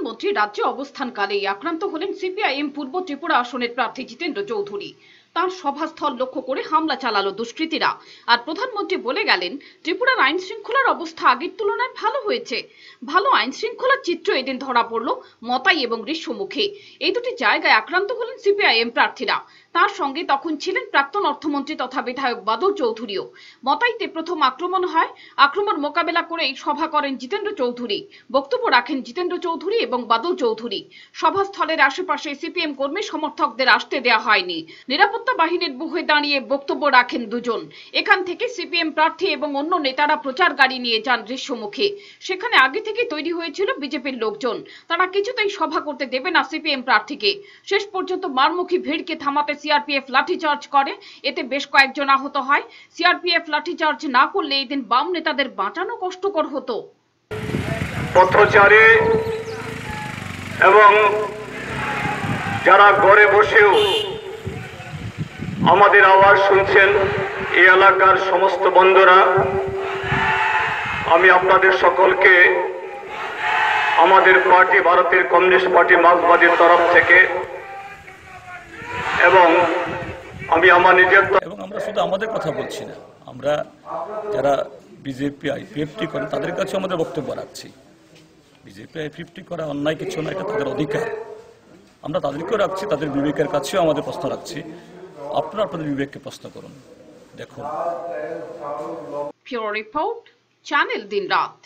প্রধানমন্ত্রী রাজ্যে অবস্থানকালেই আক্রান্ত হলেন সিপিআইএম পূর্ব ত্রিপুরা আসনের প্রার্থী জিতেন্দ্র চৌধুরী। তার সভাস্থল লক্ষ্য করে হামলা চালালো দুষ্কৃতীরা। আর প্রধানমন্ত্রী বলে গেলেন, ত্রিপুরার আইন শৃঙ্খলার অবস্থা আগের তুলনায় ভালো হয়েছে। ভালো আইন শৃঙ্খলার চিত্র এদিন ধরা পড়ল মতাই এবং ঋষ্যমুখে। এই দুটি জায়গায় আক্রান্ত হলেন সিপিআইএম প্রার্থীরা। তার সঙ্গে তখন ছিলেন প্রাক্তন অর্থমন্ত্রী তথা বিধায়ক বাদল চৌধুরীও। মতাইতে প্রথম আক্রমণ হয়। আক্রমণ মোকাবেলা করে সভা করেন জিতেন্দ্র চৌধুরী। বক্তব্য রাখেন জিতেন্দ্র চৌধুরী এবং বাদল চৌধুরী। সভাস্থলের আশেপাশে সিপিএম কর্মী সমর্থকদের আসতে দেওয়া হয়নি। নিরাপত্তা বাহিনীর বুহে দাঁড়িয়ে বক্তব্য রাখেন দুজন। এখান থেকে সিপিএম প্রার্থী এবং অন্য নেতারা প্রচার গাড়ি নিয়ে যান ঋষ্যমুখে। সেখানে আগে থেকে তৈরি হয়েছিল বিজেপির লোকজন। তারা কিছুতেই সভা করতে দেবে না সিপিএম প্রার্থীকে। শেষ পর্যন্ত মারমুখী ভিড়কে থামাতে সিআরপিএফ লাঠিচার্জ করে। এতে বেশ কয়েকজন আহত হয়। সিআরপিএফ লাঠিচার্জ না করলে এই দিন বাম নেতাদের বাঁচানো কষ্টকর হতো। পথচারী এবং যারা ঘরে বসেও আমাদের আওয়াজ শুনছেন, এই এলাকার সমস্ত বন্ধুরা, আমি আপনাদের সকলকে আমাদের পার্টি ভারতের কমিউনিস্ট পার্টি মার্ক্সবাদীর তরফ থেকে এবং আমি আমার নিজের এবং আমরা শুধু আমাদের কথা বলছি না, আমরা যারা বিজেপি আইপিএফটি করেন তাদের কাছে আমাদের বক্তব্য রাখছি। বিজেপি আইপিএফটি করা অন্যায় কিছু না, এটা তাদের অধিকার। আমরা তাদেরকেও রাখছি, তাদের বিবেকের কাছেও আমাদের প্রশ্ন রাখছি। আপনারা আপনাদের বিবেককে প্রশ্ন করুন, দেখুন। ব্যুরো রিপোর্ট, চ্যানেল দিন রাত।